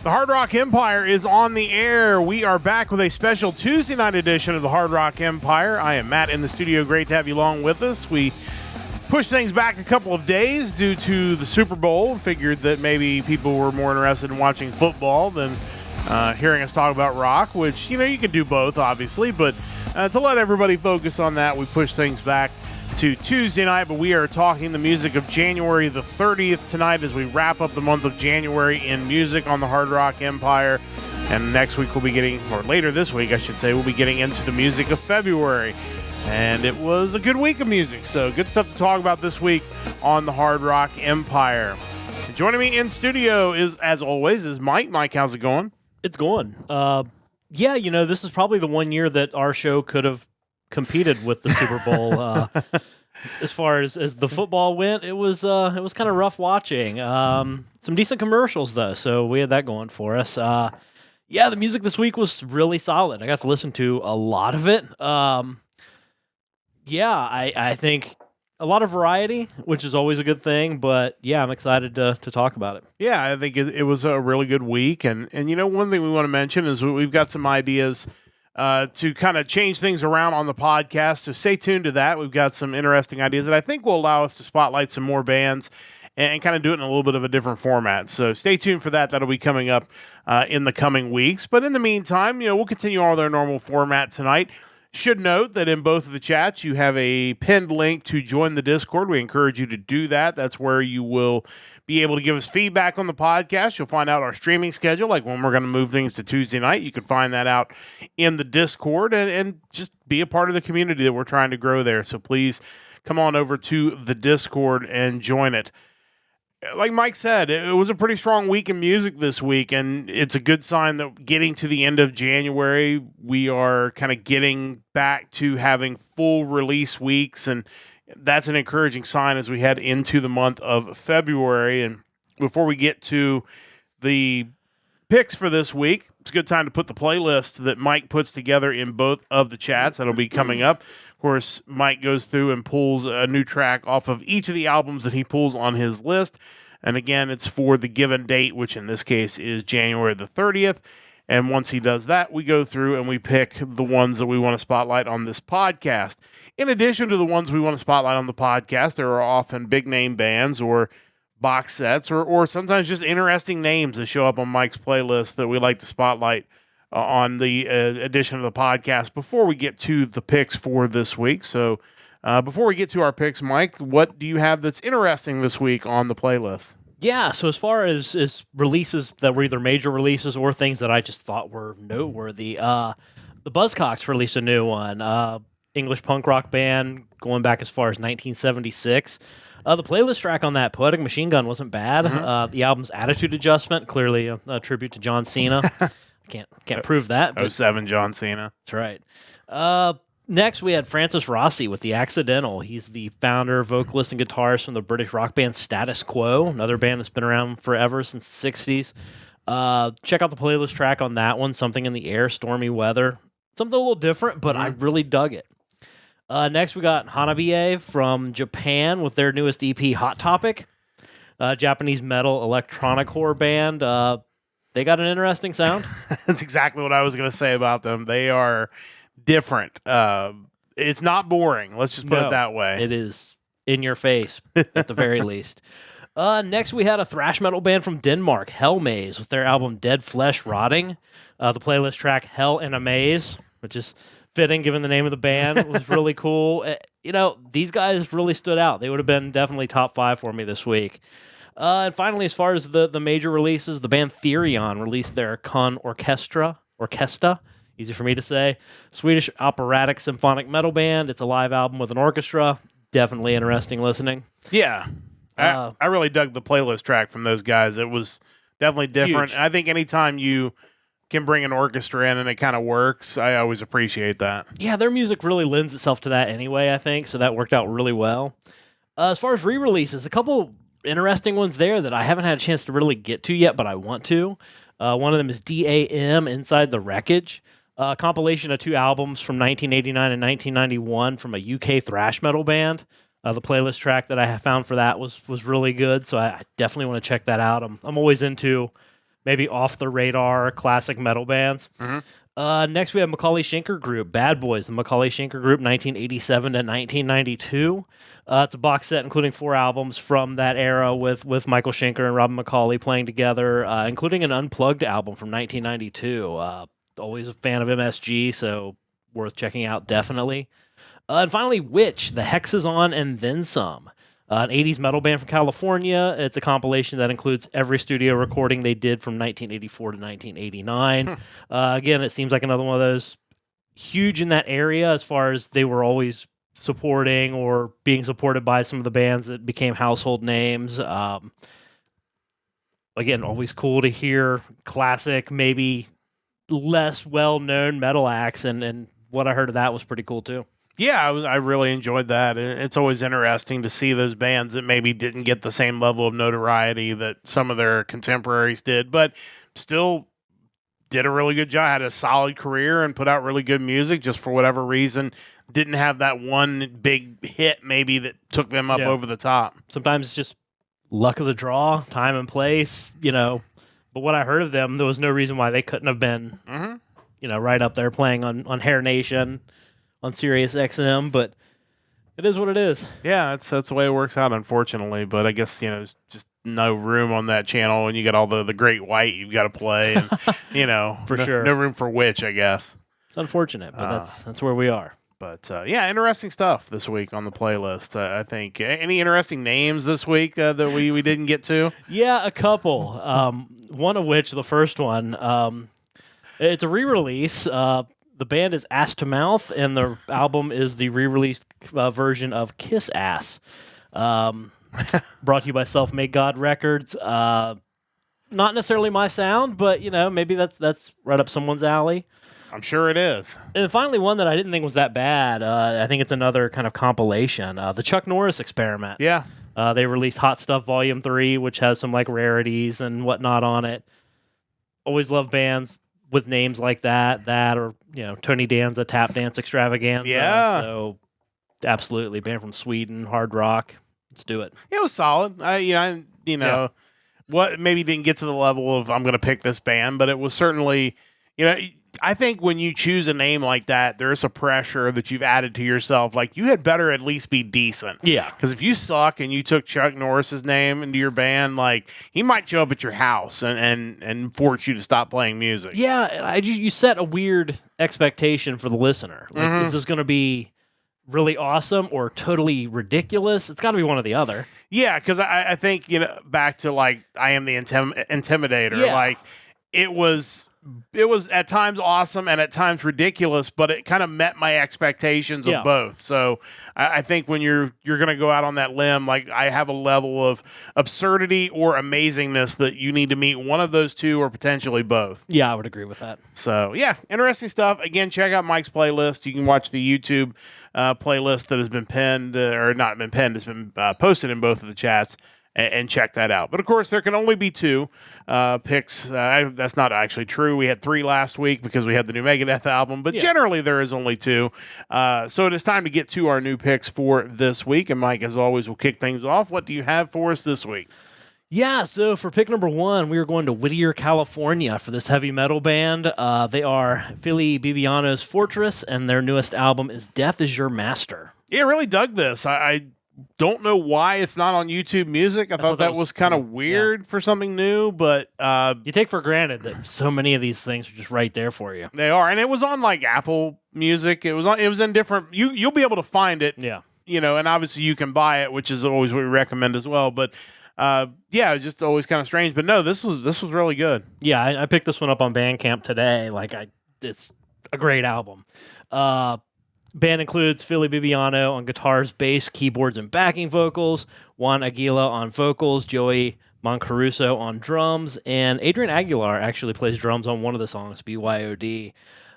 The Hard Rock Empire is on the air. We are back with a special Tuesday night edition of the Hard Rock Empire. I am Matt in the studio. Great to have you along with us. We pushed things back a couple of days due to the Super Bowl. Figured that maybe people were more interested in watching football than hearing us talk about rock, which, you know, you can do both, obviously. But to let everybody focus on that, we pushed things back to Tuesday night, but we are talking the music of January the 30th tonight as we wrap up the month of January in music on the Hard Rock Empire. And next week we'll be getting, or later this week I should say, we'll be getting into the music of February. And it was a good week of music, so good stuff to talk about this week on the Hard Rock Empire. And joining me in studio is, as always, is Mike. Mike, how's it going? It's going. Yeah, you know, this is probably the one year that our show could have competed with the Super Bowl. As far as the football went, it was kind of rough watching. Some decent commercials though, so we had that going for us. Yeah, the music this week was really solid. I got to listen to a lot of it. Yeah, I think a lot of variety, which is always a good thing. But yeah, I'm excited to talk about it. Yeah, I think it was a really good week, and you know, one thing we want to mention is we've got some ideas to kind of change things around on the podcast. So stay tuned to that. We've got some interesting ideas that I think will allow us to spotlight some more bands and kind of do it in a little bit of a different format. So stay tuned for that. That'll be coming up in the coming weeks. But in the meantime, you know, we'll continue on with our normal format tonight. Should note that in both of the chats, you have a pinned link to join the Discord. We encourage you to do that. That's where you will be able to give us feedback on the podcast. You'll find out our streaming schedule, like when we're going to move things to Tuesday night. You can find that out in the Discord and just be a part of the community that we're trying to grow there. So please come on over to the Discord and join it. Like Mike said, it was a pretty strong week in music this week, and it's a good sign that getting to the end of January, we are kind of getting back to having full release weeks, and that's an encouraging sign as we head into the month of February. And before we get to the picks for this week, it's a good time to put the playlist that Mike puts together in both of the chats. That'll be coming up. Of course, Mike goes through and pulls a new track off of each of the albums that he pulls on his list. And again, it's for the given date, which in this case is January the 30th. And once he does that, we go through and we pick the ones that we want to spotlight on this podcast. In addition to the ones we want to spotlight on the podcast, there are often big name bands or box sets or sometimes just interesting names that show up on Mike's playlist that we like to spotlight on the edition of the podcast before we get to the picks for this week. So before we get to our picks, Mike, what do you have that's interesting this week on the playlist? Yeah, so as far as releases that were either major releases or things that I just thought were noteworthy, the Buzzcocks released a new one. English punk rock band going back as far as 1976. The playlist track on that, Poetic Machine Gun, wasn't bad. Mm-hmm. The album's Attitude Adjustment, clearly a tribute to John Cena. Can't prove that. 07 John Cena. That's right. Next, we had Francis Rossi with The Accidental. He's the founder, vocalist, and guitarist from the British rock band Status Quo, another band that's been around forever, since the 60s. Check out the playlist track on that one, Something in the Air, Stormy Weather. Something a little different, but I really dug it. Next, we got Hanabiye from Japan with their newest EP, Hot Topic. Japanese metal electronic horror band. They got an interesting sound. That's exactly what I was going to say about them. They are different. It's not boring. Let's just put it that way. It is in your face, at the very least. Next, we had a thrash metal band from Denmark, Hellmaze, with their album Dead Flesh Rotting. The playlist track Hell in a Maze, which is fitting given the name of the band. It was really cool. You know, these guys really stood out. They would have been definitely top 5 for me this week. And finally, as far as the major releases, the band Therion released their Con Orchestra, easy for me to say, Swedish operatic symphonic metal band. It's a live album with an orchestra. Definitely interesting listening. Yeah. I really dug the playlist track from those guys. It was definitely different. I think anytime you can bring an orchestra in and it kind of works, I always appreciate that. Yeah, their music really lends itself to that anyway, I think, so that worked out really well. As far as re-releases, a couple interesting ones there that I haven't had a chance to really get to yet, but I want to. One of them is DAM, Inside the Wreckage, a compilation of 2 albums from 1989 and 1991 from a UK thrash metal band. The playlist track that I found for that was really good, so I definitely want to check that out. I'm always into maybe off the radar classic metal bands. Next, we have Macaulay Schenker Group, Bad Boys, the Macaulay Schenker Group, 1987 to 1992. It's a box set including 4 albums from that era with Michael Schenker and Robin McCauley playing together, including an unplugged album from 1992. Always a fan of MSG, so worth checking out, definitely. And finally, Witch, The Hex Is On and Then Some. An 80s metal band from California. It's a compilation that includes every studio recording they did from 1984 to 1989. Again, it seems like another one of those huge in that area as far as they were always supporting or being supported by some of the bands that became household names. Again, always cool to hear classic, maybe less well-known metal acts, and what I heard of that was pretty cool too. Yeah, I really enjoyed that. It's always interesting to see those bands that maybe didn't get the same level of notoriety that some of their contemporaries did, but still did a really good job, had a solid career, and put out really good music. Just for whatever reason, didn't have that one big hit maybe that took them up over the top. Sometimes it's just luck of the draw, time and place, But what I heard of them, there was no reason why they couldn't have been, right up there playing on Hair Nation, on Sirius XM, but it is what it is. Yeah, that's the way it works out, unfortunately. But I guess, there's just no room on that channel, and you got all the Great White you've got to play, and, For sure. No room for Witch, I guess. It's unfortunate, but that's where we are. But, yeah, interesting stuff this week on the playlist, I think. Any interesting names this week that we didn't get to? Yeah, a couple. One of which, the first one, it's a re-release. The band is Ass to Mouth, and the album is the re-released version of Kiss Ass. Brought to you by Self Made God Records. Not necessarily my sound, but maybe that's right up someone's alley. I'm sure it is. And finally, one that I didn't think was that bad. I think it's another kind of compilation. The Chuck Norris Experiment. Yeah. They released Hot Stuff Volume 3, which has some rarities and whatnot on it. Always love bands with names like that or Tony Danza Tap Dance Extravaganza. Yeah. So absolutely, band from Sweden, hard rock. Let's do it. It was solid. What maybe didn't get to the level of I'm going to pick this band, but it was certainly, I think when you choose a name like that, there's a pressure that you've added to yourself. Like, you had better at least be decent. Yeah. Because if you suck and you took Chuck Norris's name into your band, he might show up at your house and force you to stop playing music. Yeah, you set a weird expectation for the listener. Is this going to be really awesome or totally ridiculous? It's got to be one or the other. Yeah, because I think, back to, I Am the Intimidator. Yeah. It was at times awesome and at times ridiculous, but it kind of met my expectations of both. So I think when you're going to go out on that limb, I have a level of absurdity or amazingness that you need to meet one of those two or potentially both. Yeah, I would agree with that. So, yeah, interesting stuff. Again, check out Mike's playlist. You can watch the YouTube playlist that has been pinned, or not been pinned, it's been posted in both of the chats. And check that out. But, of course, there can only be 2 picks. That's not actually true. We had 3 last week because we had the new Megadeth album. But generally, there is only 2. So it is time to get to our new picks for this week. And, Mike, as always, will kick things off. What do you have for us this week? Yeah, so for pick number 1, we are going to Whittier, California for this heavy metal band. They are Fili Bibiano's Fortress, and their newest album is Death is Your Master. Yeah, I really dug this. I don't know why it's not on YouTube Music. I thought that was kind of weird for something new, but you take for granted that so many of these things are just right there for you. They are, and it was on Apple Music. It was in different. You'll be able to find it. Yeah, and obviously you can buy it, which is always what we recommend as well. But it's just always kind of strange. But no, this was really good. Yeah, I picked this one up on Bandcamp today. It's a great album. Band includes Fili Bibiano on guitars, bass, keyboards, and backing vocals, Juan Aguila on vocals, Joey Moncaruso on drums, and Adrian Aguilar actually plays drums on one of the songs, BYOD.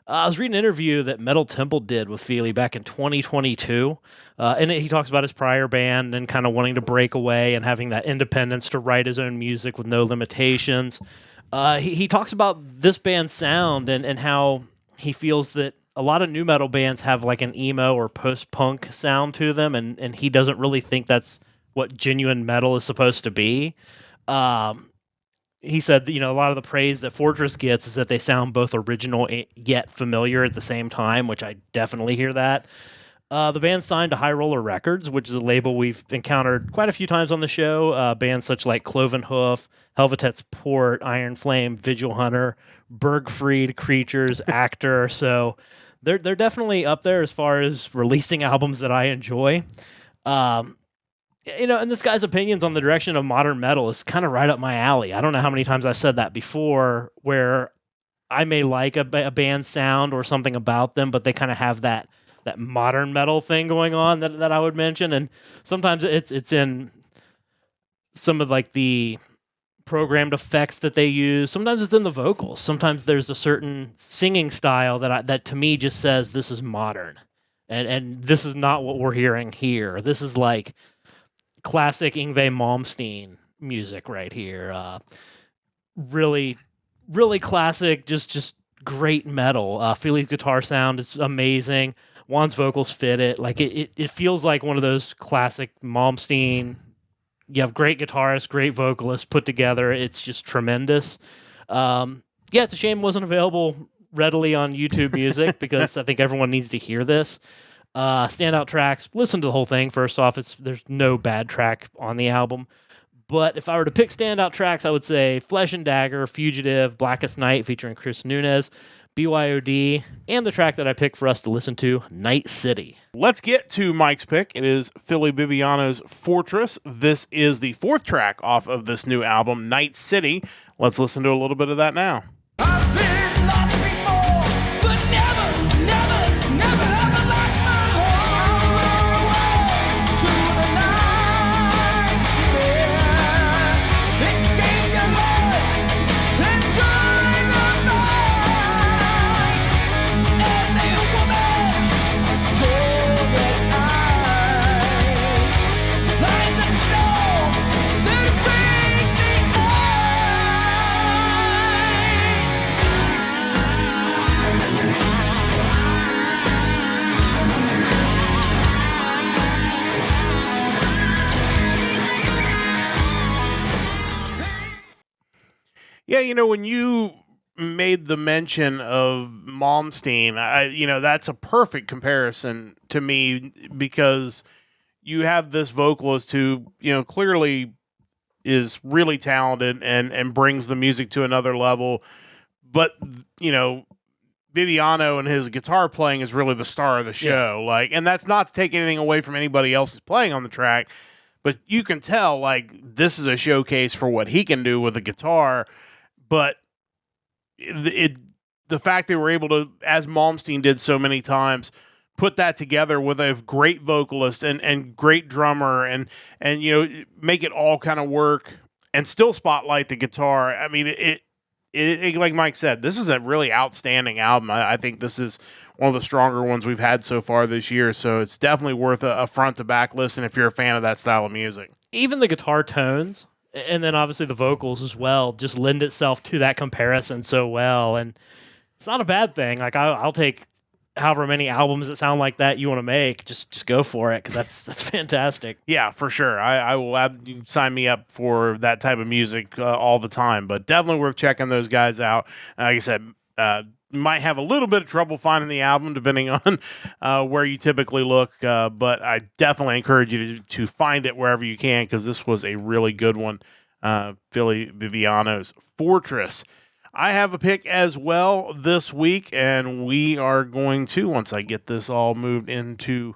I was reading an interview that Metal Temple did with Fili back in 2022, and he talks about his prior band and kind of wanting to break away and having that independence to write his own music with no limitations. He talks about this band's sound and how he feels that a lot of new metal bands have an emo or post-punk sound to them, and he doesn't really think that's what genuine metal is supposed to be. he said, a lot of the praise that Fortress gets is that they sound both original yet familiar at the same time, which I definitely hear that. The band signed to High Roller Records, which is a label we've encountered quite a few times on the show. Bands such like Cloven Hoof, Helvetet's Port, Iron Flame, Vigil Hunter, Bergfried, Creatures, Actor. So they're definitely up there as far as releasing albums that I enjoy. And this guy's opinions on the direction of modern metal is kind of right up my alley. I don't know how many times I've said that before, where I may like a band's sound or something about them, but they kind of have that modern metal thing going on that I would mention. And sometimes it's in some of like the programmed effects that they use. Sometimes it's in the vocals. Sometimes there's a certain singing style that to me just says this is modern. And this is not what we're hearing here. This is like classic Yngwie Malmsteen music right here. Really, really classic, just great metal. Fili's guitar sound is amazing. Juan's vocals fit it. Like it feels like one of those classic Malmsteen. You have great guitarists, great vocalists put together. It's just tremendous. It's a shame it wasn't available readily on YouTube Music because I think everyone needs to hear this. Standout tracks. Listen to the whole thing. First off, there's no bad track on the album. But if I were to pick standout tracks, I would say Flesh and Dagger, Fugitive, Blackest Night featuring Chris Nunez, BYOD, and the track that I picked for us to listen to, Night City. Let's get to Mike's pick. It is Fili Bibiano's Fortress. This is the fourth track off of this new album, Night City. Let's listen to a little bit of that now. I've been lost before, but never, never, never have I lost my home. Away to the night city. Escape your life and join the night. And the woman, glorious eyes, lines of snow that break the Yeah, when you made the mention of Malmsteen, that's a perfect comparison to me because you have this vocalist who, clearly is really talented and brings the music to another level. But, Bibiano and his guitar playing is really the star of the show. Yeah. And that's not to take anything away from anybody else's playing on the track, but you can tell, this is a showcase for what he can do with a guitar. But the fact they were able to, as Malmsteen did so many times, put that together with a great vocalist and great drummer and make it all kind of work and still spotlight the guitar. I mean, it like Mike said, this is a really outstanding album. I think this is one of the stronger ones we've had so far this year. So it's definitely worth a front to back listen if you're a fan of that style of music. Even the guitar tones, and then obviously the vocals as well, just lend itself to that comparison so well. And it's not a bad thing. I'll take however many albums that sound like that you want to make. Just go for it, because that's fantastic. Yeah, for sure. I will you can sign me up for that type of music all the time. But definitely worth checking those guys out. Like I said, you might have a little bit of trouble finding the album depending on where you typically look, but I definitely encourage you to find it wherever you can, because this was a really good one. Fili Bibiano's Fortress. I have a pick as well this week, and we are going to, once I get this all moved into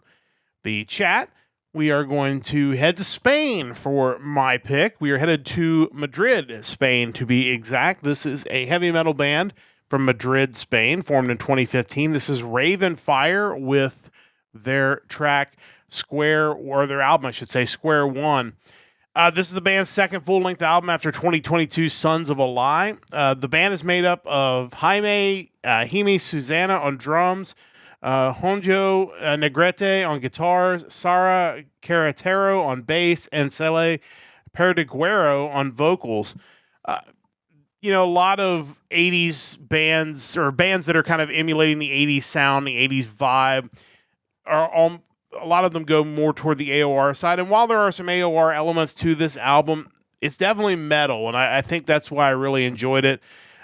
the chat, we are going to head to Spain for my pick. We are headed to Madrid, Spain, to be exact. This is a heavy metal band from Madrid, Spain, formed in 2015. This is Rave and Fire with their track Square, or their album, I should say, Square One. This is the band's second full-length album after 2022's Sons of a Lie. The band is made up of Jaime Susana on drums, Honjo Negrete on guitars, Sara Carretero on bass, and Cele Perdiguero on vocals. A lot of 80s bands, or bands that are kind of emulating the 80s sound, the 80s vibe, a lot of them go more toward the AOR side. And while there are some AOR elements to this album, it's definitely metal, and I think that's why I really enjoyed it.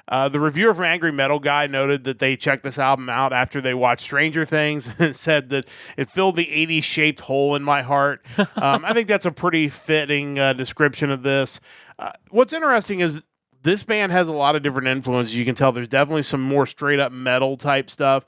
The reviewer from Angry Metal Guy noted that they checked this album out after they watched Stranger Things and said that it filled the 80s shaped hole in my heart. I think that's a pretty fitting description of this. What's interesting is this band has a lot of different influences. You can tell there's definitely some more straight up metal type stuff.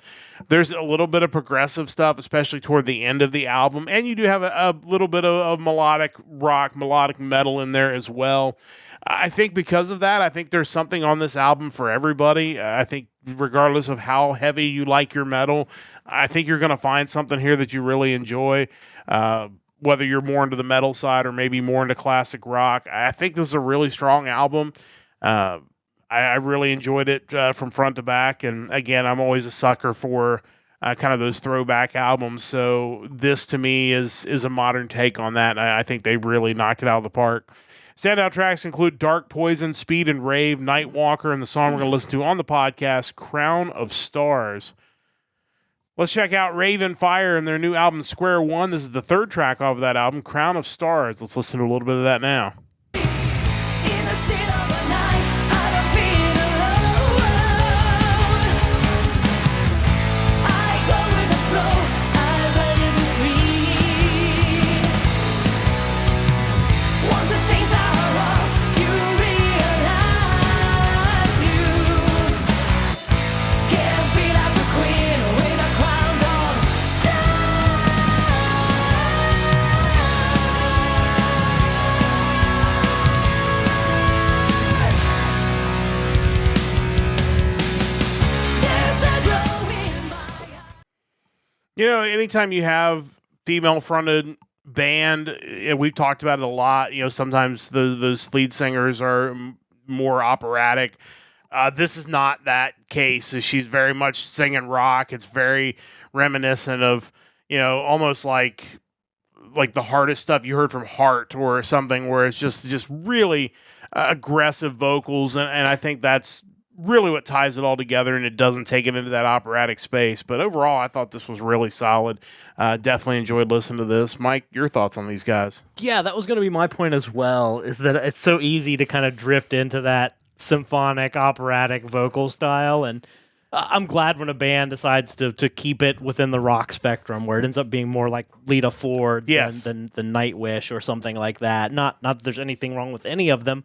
There's a little bit of progressive stuff, especially toward the end of the album. And you do have a little bit of melodic rock, melodic metal in there as well. I think because of that, I think there's something on this album for everybody. I think regardless of how heavy you like your metal, I think you're going to find something here that you really enjoy. Whether you're more into the metal side or maybe more into classic rock, I think this is a really strong album. I really enjoyed it from front to back. And again, I'm always a sucker for kind of those throwback albums. So this to me is a modern take on that. I think they really knocked it out of the park. Standout tracks include Dark Poison, Speed and Rave, Nightwalker, and the song we're going to listen to on the podcast, Crown of Stars. Let's check out Rave and Fire and their new album, Square One. This is the third track off of that album, Crown of Stars. Let's listen to a little bit of that now. You know, anytime you have female-fronted band, we've talked about it a lot. You know, sometimes those lead singers are more operatic. This is not that case. She's very much singing rock. It's very reminiscent of, you know, almost like the hardest stuff you heard from Heart or something, where it's just really aggressive vocals, and I think that's really what ties it all together, and it doesn't take it into that operatic space. But overall, I thought this was really solid. Definitely enjoyed listening to this. Mike, your thoughts on these guys? Yeah, that was going to be my point as well, is that it's so easy to kind of drift into that symphonic, operatic vocal style, and I'm glad when a band decides to keep it within the rock spectrum, where it ends up being more like Lita Ford than Nightwish or something like that. Not that there's anything wrong with any of them,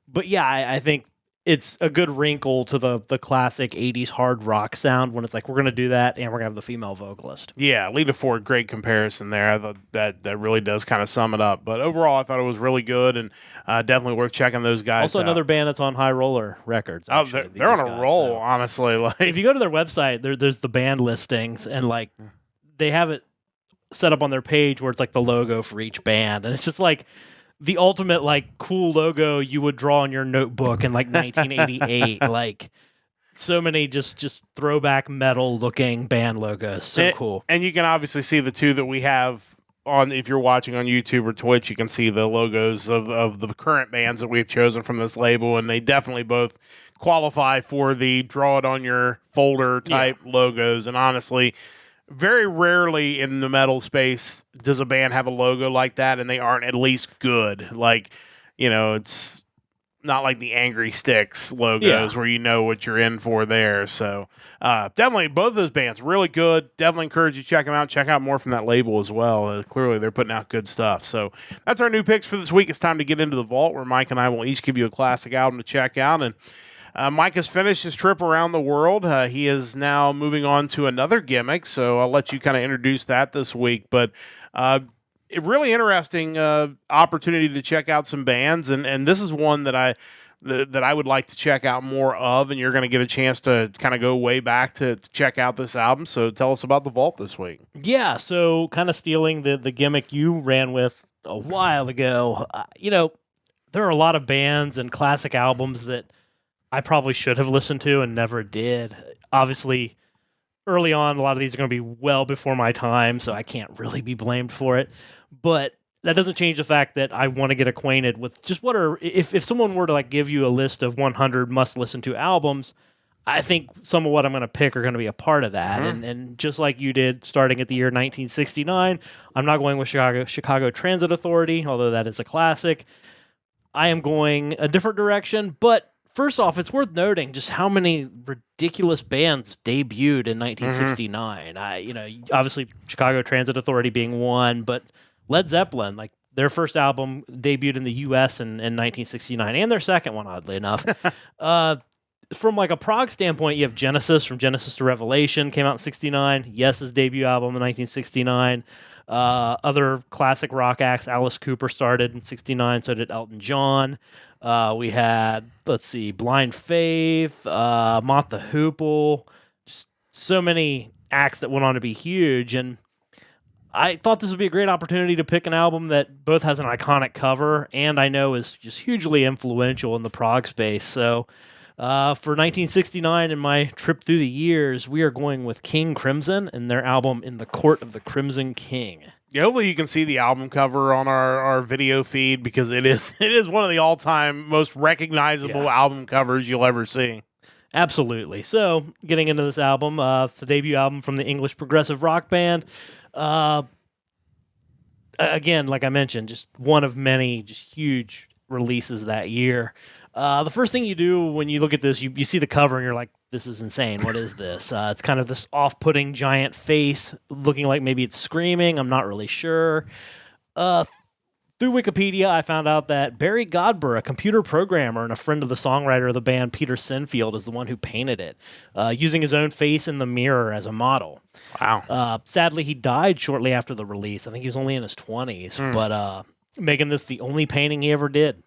but yeah, I think it's a good wrinkle to the classic 80s hard rock sound when it's like, we're going to do that and we're going to have the female vocalist. Yeah, Lita Ford, great comparison there. I thought that really does kind of sum it up. But overall, I thought it was really good, and definitely worth checking those guys also out. Another band that's on High Roller Records. Actually, they're on a roll, honestly. Like, if you go to their website, there's the band listings, and like they have it set up on their page where it's like the logo for each band, and it's just like the ultimate like cool logo you would draw in your notebook in like 1988. Like so many just throwback metal looking band logos. So cool. And you can obviously see the two that we have on, if you're watching on YouTube or Twitch, you can see the logos of the current bands that we've chosen from this label, and they definitely both qualify for the draw it on your folder type logos. And honestly, very rarely in the metal space does a band have a logo like that and they aren't at least good. Like, you know, it's not like the Angry Sticks logos where you know what you're in for there. So definitely both of those bands, really good. Definitely encourage you to check them out. Check out more from that label as well. Clearly they're putting out good stuff. So that's our new picks for this week. It's time to get into the vault, where Mike and I will each give you a classic album to check out. And Mike has finished his trip around the world. He is now moving on to another gimmick, so I'll let you kind of introduce that this week. But a really interesting opportunity to check out some bands, and this is one that I would like to check out more of, and you're going to get a chance to kind of go way back to check out this album. So tell us about the vault this week. Yeah, so kind of stealing the gimmick you ran with a while ago. You know, there are a lot of bands and classic albums that I probably should have listened to and never did. Obviously, early on, a lot of these are going to be well before my time, so I can't really be blamed for it. But that doesn't change the fact that I want to get acquainted with just what are, if someone were to like give you a list of 100 must-listen to albums, I think some of what I'm going to pick are going to be a part of that. And just like you did starting at the year 1969, I'm not going with Chicago Transit Authority, although that is a classic. I am going a different direction, but first off, it's worth noting just how many ridiculous bands debuted in 1969. Obviously Chicago Transit Authority being one, but Led Zeppelin, like their first album debuted in the U.S. in 1969, and their second one, oddly enough. From like a prog standpoint, you have Genesis, from Genesis to Revelation, came out in 69. Yes's debut album in 1969. Other classic rock acts, Alice Cooper started in 69, so did Elton John. We had, Blind Faith, Mott the Hoople, just so many acts that went on to be huge. And I thought this would be a great opportunity to pick an album that both has an iconic cover and I know is just hugely influential in the prog space. So for 1969 and my trip through the years, we are going with King Crimson and their album In the Court of the Crimson King. Yeah, hopefully you can see the album cover on our video feed because it is one of the all-time most recognizable album covers you'll ever see. Absolutely. So, getting into this album, it's the debut album from the English progressive rock band. Again, like I mentioned, just one of many just huge releases that year. The first thing you do when you look at this, you see the cover and you're like, this is insane. What is this? It's kind of this off-putting giant face looking like maybe it's screaming. I'm not really sure. Through Wikipedia, I found out that Barry Godber, a computer programmer and a friend of the songwriter of the band, Peter Sinfield, is the one who painted it, using his own face in the mirror as a model. Wow. Sadly, he died shortly after the release. I think he was only in his 20s, but making this the only painting he ever did.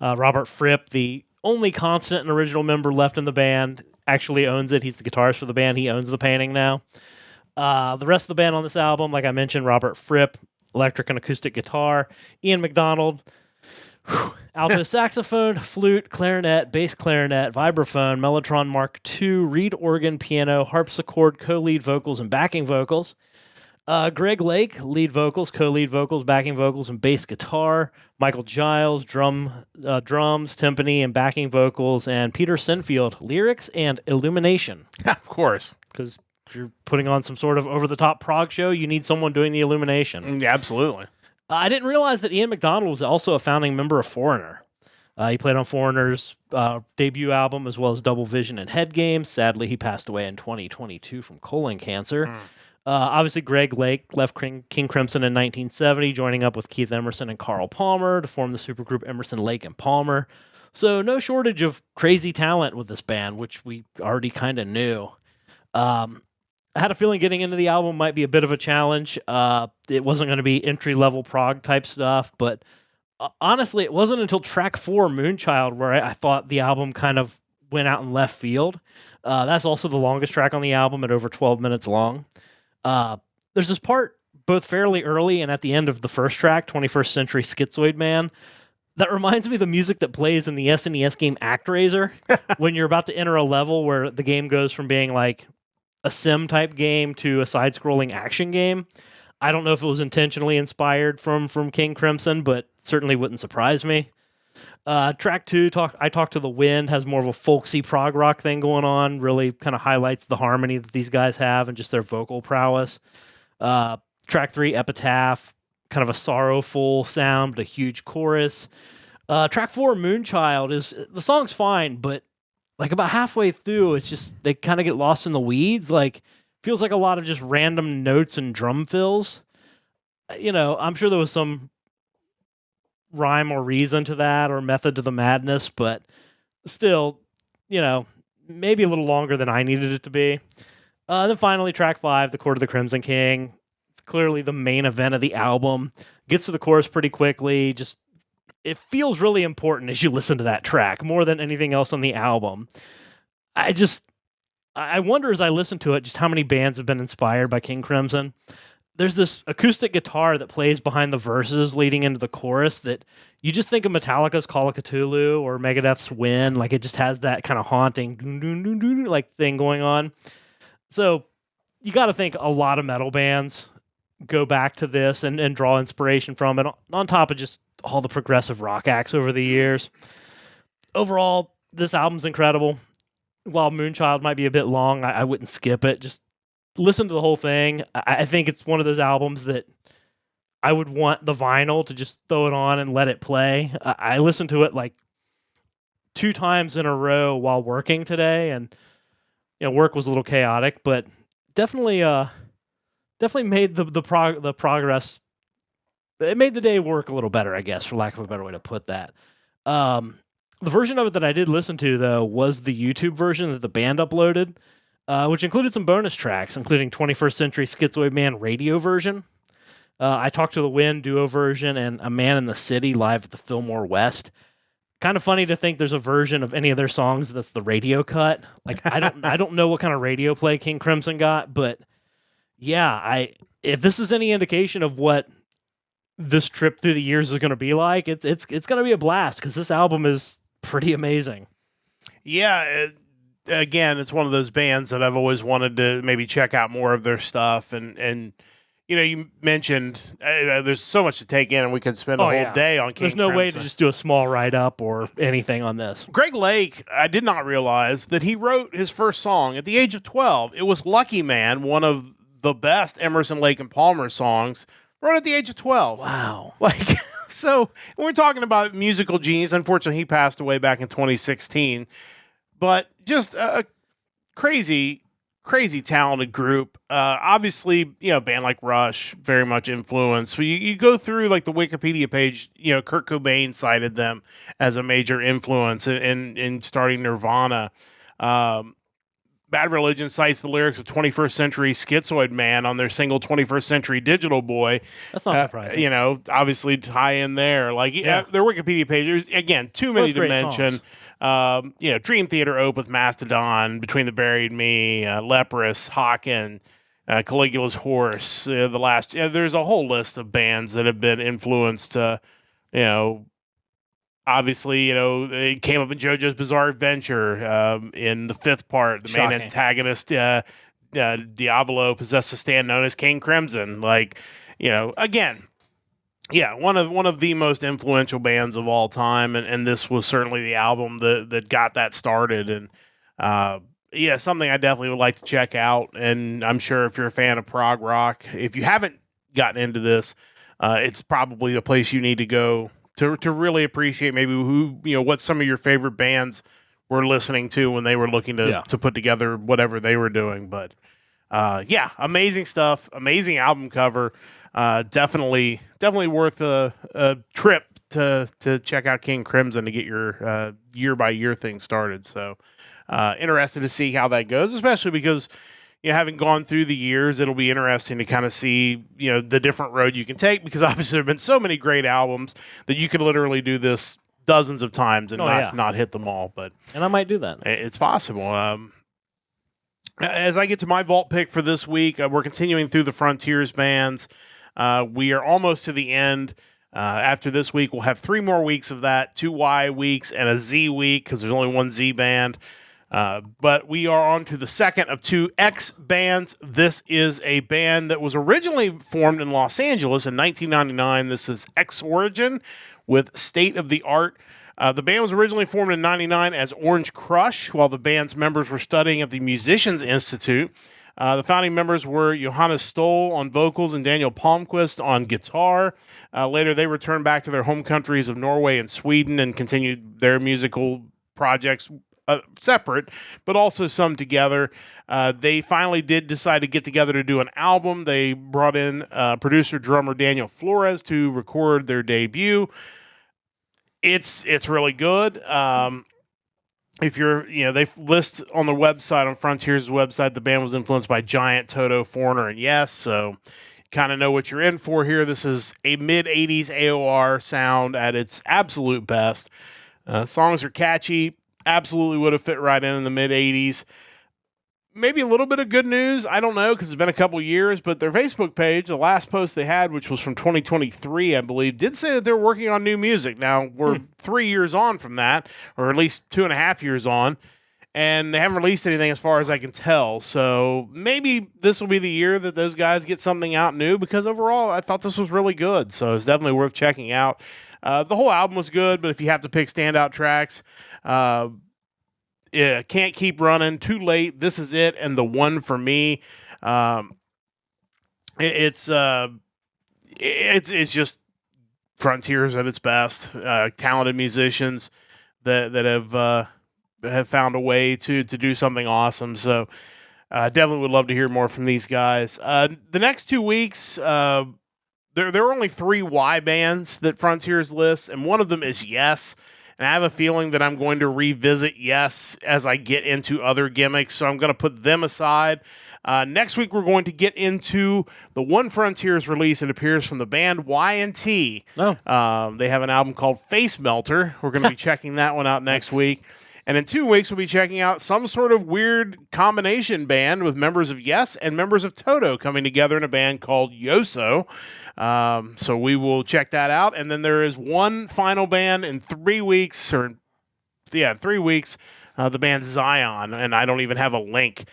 Robert Fripp, the only constant and original member left in the band, actually owns it. He's the guitarist for the band. He owns the painting now. The rest of the band on this album, like I mentioned, Robert Fripp, electric and acoustic guitar, Ian McDonald, alto saxophone, flute, clarinet, bass clarinet, vibraphone, Mellotron Mark II, reed organ, piano, harpsichord, co-lead vocals, and backing vocals. Greg Lake, lead vocals, co-lead vocals, backing vocals, and bass guitar. Michael Giles, drums, timpani, and backing vocals. And Peter Sinfield, lyrics and illumination. Of course. Because if you're putting on some sort of over-the-top prog show, you need someone doing the illumination. Yeah, absolutely. I didn't realize that Ian McDonald was also a founding member of Foreigner. He played on Foreigner's debut album as well as Double Vision and Head Games. Sadly, he passed away in 2022 from colon cancer. Obviously, Greg Lake left King Crimson in 1970, joining up with Keith Emerson and Carl Palmer to form the supergroup Emerson, Lake, and Palmer. So no shortage of crazy talent with this band, which we already kind of knew. I had a feeling getting into the album might be a bit of a challenge. It wasn't going to be entry-level prog type stuff, but honestly, it wasn't until track 4, Moonchild, where I thought the album kind of went out in left field. That's also the longest track on the album at over 12 minutes long. There's this part both fairly early and at the end of the first track, 21st Century Schizoid Man, that reminds me of the music that plays in the SNES game ActRaiser when you're about to enter a level where the game goes from being like a sim type game to a side-scrolling action game. I don't know if it was intentionally inspired from King Crimson, but certainly wouldn't surprise me. Track 2, I Talk to the Wind, has more of a folksy prog rock thing going on, really kind of highlights the harmony that these guys have and just their vocal prowess. Track 3, Epitaph, kind of a sorrowful sound, but a huge chorus. Track 4, Moonchild, the song's fine, but like about halfway through, it's just, they kind of get lost in the weeds. Like, feels like a lot of just random notes and drum fills. I'm sure there was some rhyme or reason to that or method to the madness, but still, maybe a little longer than I needed it to be. And then finally, track 5, The Court of the Crimson King. It's clearly the main event of the album. Gets to the chorus pretty quickly. Just, it feels really important as you listen to that track, more than anything else on the album. I wonder as I listen to it just how many bands have been inspired by King Crimson. There's this acoustic guitar that plays behind the verses leading into the chorus that you just think of Metallica's Call of Cthulhu or Megadeth's Win. Like, it just has that kind of haunting like thing going on. So you got to think a lot of metal bands go back to this and draw inspiration from it, on top of just all the progressive rock acts over the years. Overall, this album's incredible. While Moonchild might be a bit long, I wouldn't skip it. Just listen to the whole thing. I think it's one of those albums that I would want the vinyl to just throw it on and let it play. I listened to it like 2 times in a row while working today, and work was a little chaotic, but definitely made the progress. It made the day work a little better, I guess, for lack of a better way to put that. The version of it that I did listen to, though, was the YouTube version that the band uploaded, which included some bonus tracks, including 21st Century Schizoid Man radio version. I Talked to the Wind duo version, and A Man in the City live at the Fillmore West. Kind of funny to think there's a version of any of their songs that's the radio cut. Like I don't know what kind of radio play King Crimson got, but yeah, if this is any indication of what this trip through the years is going to be like, it's going to be a blast because this album is pretty amazing. Yeah, again, it's one of those bands that I've always wanted to maybe check out more of their stuff, and you mentioned there's so much to take in, and we could spend a whole day on King There's no Crimson. way to just do a small write-up or anything on this. Greg Lake, I did not realize that he wrote his first song at the age of 12. It was Lucky Man, one of the best Emerson, Lake, and Palmer songs, wrote at the age of 12. Wow. So when we're talking about musical genius, unfortunately, he passed away back in 2016. But just a crazy talented group. Obviously, a band like Rush, very much influenced. You go through like the Wikipedia page, Kurt Cobain cited them as a major influence in starting Nirvana. Bad Religion cites the lyrics of 21st Century Schizoid Man on their single 21st Century Digital Boy. That's not surprising. Obviously tie in there. Their Wikipedia page, again, too many to mention. Dream Theater Ope with Mastodon, Between the Buried Me, Leprous, Hawken, Caligula's Horse, there's a whole list of bands that have been influenced, obviously, it came up in JoJo's Bizarre Adventure, in the 5th part, the main antagonist, Diavolo, possessed a stand known as King Crimson. Again, yeah, one of the most influential bands of all time, and this was certainly the album that got that started, and something I definitely would like to check out. And I'm sure if you're a fan of prog rock, if you haven't gotten into this, it's probably a place you need to go to really appreciate maybe what some of your favorite bands were listening to when they were looking to put together whatever they were doing. But amazing stuff, amazing album cover. Definitely worth a trip to check out King Crimson to get your year by year thing started. So interested to see how that goes, especially because having gone through the years, it'll be interesting to kind of see the different road you can take, because obviously there have been so many great albums that you could literally do this dozens of times and not hit them all. And I might do that. It's possible. As I get to my vault pick for this week, we're continuing through the Frontiers bands. We are almost to the end. After this week, we'll have 3 more weeks of that, 2 Y weeks and a Z week, because there's only one Z band. But we are on to the second of 2 X bands. This is a band that was originally formed in Los Angeles in 1999. This is XorigiN with State of the Art. The band was originally formed in 99 as Orange Crush, while the band's members were studying at the Musicians Institute. The founding members were Johannes Stoll on vocals and Daniel Palmquist on guitar. Later, they returned back to their home countries of Norway and Sweden and continued their musical projects separate, but also some together. They finally did decide to get together to do an album. They brought in producer-drummer Daniel Flores to record their debut. It's really good. If you're, they list on the website, on Frontiers' website, the band was influenced by Giant, Toto, Foreigner, and Yes, so kind of know what you're in for here. This is a mid-'80s AOR sound at its absolute best. Songs are catchy, absolutely would have fit right in the mid-'80s. Maybe a little bit of good news, I don't know, because it's been a couple years, but their Facebook page, the last post they had, which was from 2023, I believe, did say that they're working on new music. Now, we're 3 years on from that, or at least 2.5 years on, and they haven't released anything as far as I can tell. So maybe this will be the year that those guys get something out new, because overall, I thought this was really good. So it's definitely worth checking out. The whole album was good, but if you have to pick standout tracks, Can't Keep Running, Too Late, This Is It, and The One for Me. It's it's just Frontiers at its best. Talented musicians that have found a way to do something awesome. So definitely would love to hear more from these guys. The next 2 weeks, there are only 3 Y bands that Frontiers lists, and one of them is Yes. And I have a feeling that I'm going to revisit Yes as I get into other gimmicks, so I'm going to put them aside. Next week, we're going to get into the one Frontiers release. It appears from the band Y&T. Oh. They have an album called Face Melter. We're going to be checking that one out next week. And in 2 weeks, we'll be checking out some sort of weird combination band with members of Yes and members of Toto coming together in a band called Yoso. So we will check that out. And then there is one final band in 3 weeks, 3 weeks, the band Zion. And I don't even have a link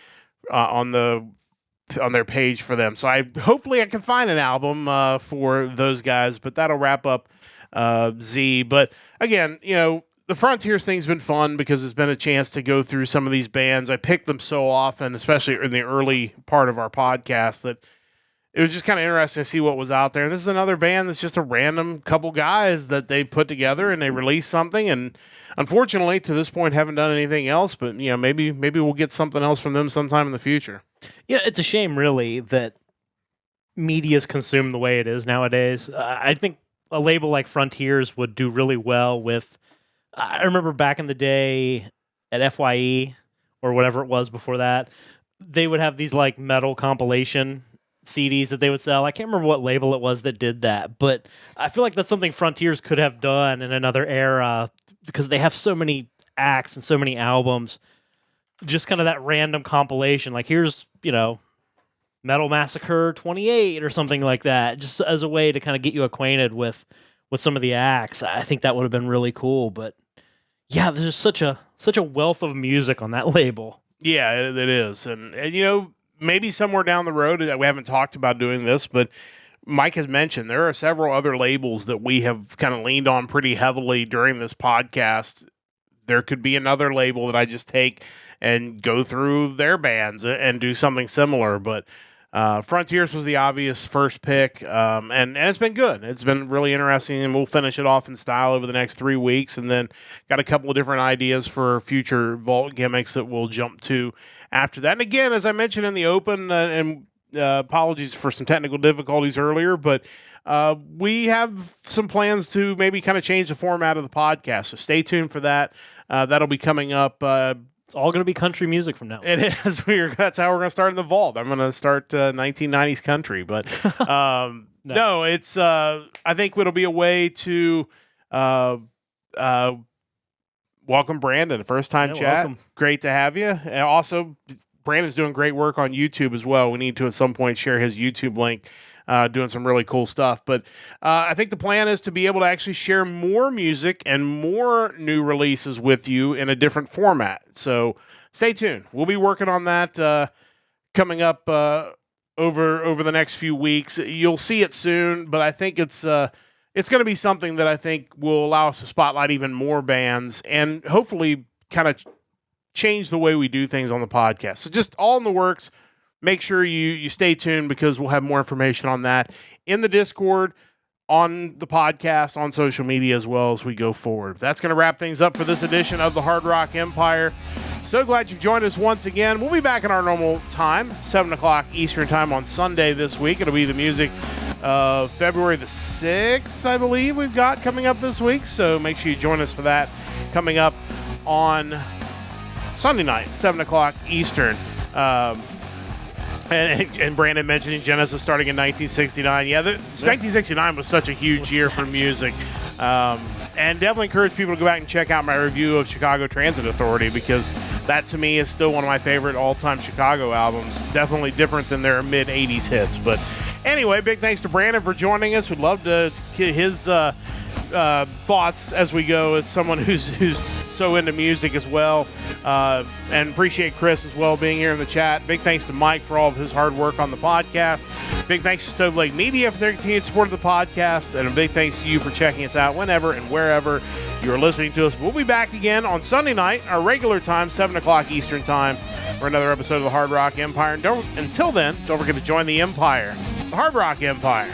on their page for them. So hopefully I can find an album for those guys, but that'll wrap up Z. But again, the Frontiers thing's been fun because it's been a chance to go through some of these bands. I picked them so often, especially in the early part of our podcast, that it was just kind of interesting to see what was out there. And this is another band that's just a random couple guys that they put together and they released something. And unfortunately, to this point, haven't done anything else. But maybe we'll get something else from them sometime in the future. Yeah, it's a shame, really, that media's consumed the way it is nowadays. I think a label like Frontiers would do really well with. I remember back in the day at FYE or whatever it was before that, they would have these like metal compilation CDs that they would sell. I can't remember what label it was that did that, but I feel like that's something Frontiers could have done in another era because they have so many acts and so many albums. Just kind of that random compilation. Like here's, Metal Massacre 28 or something like that, just as a way to kind of get you acquainted with some of the acts. I think that would have been really cool, but yeah, there's just such a wealth of music on that label. Yeah, it is. And maybe somewhere down the road, we haven't talked about doing this, but Mike has mentioned there are several other labels that we have kind of leaned on pretty heavily during this podcast. There could be another label that I just take and go through their bands and do something similar, but Frontiers was the obvious first pick, and it's been good. It's been really interesting, and we'll finish it off in style over the next 3 weeks, and then got a couple of different ideas for future Vault gimmicks that we'll jump to after that. And again, as I mentioned in the open, and apologies for some technical difficulties earlier, but we have some plans to maybe kind of change the format of the podcast, so stay tuned for that. That'll be coming up. It's all going to be country music from now on. It is. That's how we're going to start in the vault. I'm going to start 1990s country, but no, it's. I think it'll be a way to welcome Brandon. First time chat. Welcome. Great to have you. And also, Brandon's doing great work on YouTube as well. We need to at some point share his YouTube link. Doing some really cool stuff. But I think the plan is to be able to actually share more music and more new releases with you in a different format. So stay tuned. We'll be working on that coming up over the next few weeks. You'll see it soon, but I think it's going to be something that I think will allow us to spotlight even more bands and hopefully kind of change the way we do things on the podcast. So just all in the works. Make sure you stay tuned because we'll have more information on that in the Discord, on the podcast, on social media as well as we go forward. That's going to wrap things up for this edition of the Hard Rock Empire. So glad you've joined us once again. We'll be back in our normal time, 7 o'clock Eastern time on Sunday this week. It'll be the music of February the 6th, I believe we've got coming up this week. So make sure you join us for that coming up on Sunday night, 7 o'clock Eastern. And Brandon mentioning Genesis starting in 1969. Yeah, 1969 was such a huge year for music. And definitely encourage people to go back and check out my review of Chicago Transit Authority because that, to me, is still one of my favorite all-time Chicago albums. Definitely different than their mid-'80s hits. But anyway, big thanks to Brandon for joining us. We'd love to get his thoughts as we go as someone who's so into music as well, and appreciate Chris as well being here in the chat. Big thanks to Mike for all of his hard work on the podcast. Big thanks to Stove Lake Media for their continued support of the podcast, and a big thanks to you for checking us out whenever and wherever you're listening to us. We'll be back again on Sunday night, our regular time, 7 o'clock Eastern time, for another episode of the Hard Rock Empire. And until then, don't forget to join the Empire, the Hard Rock Empire.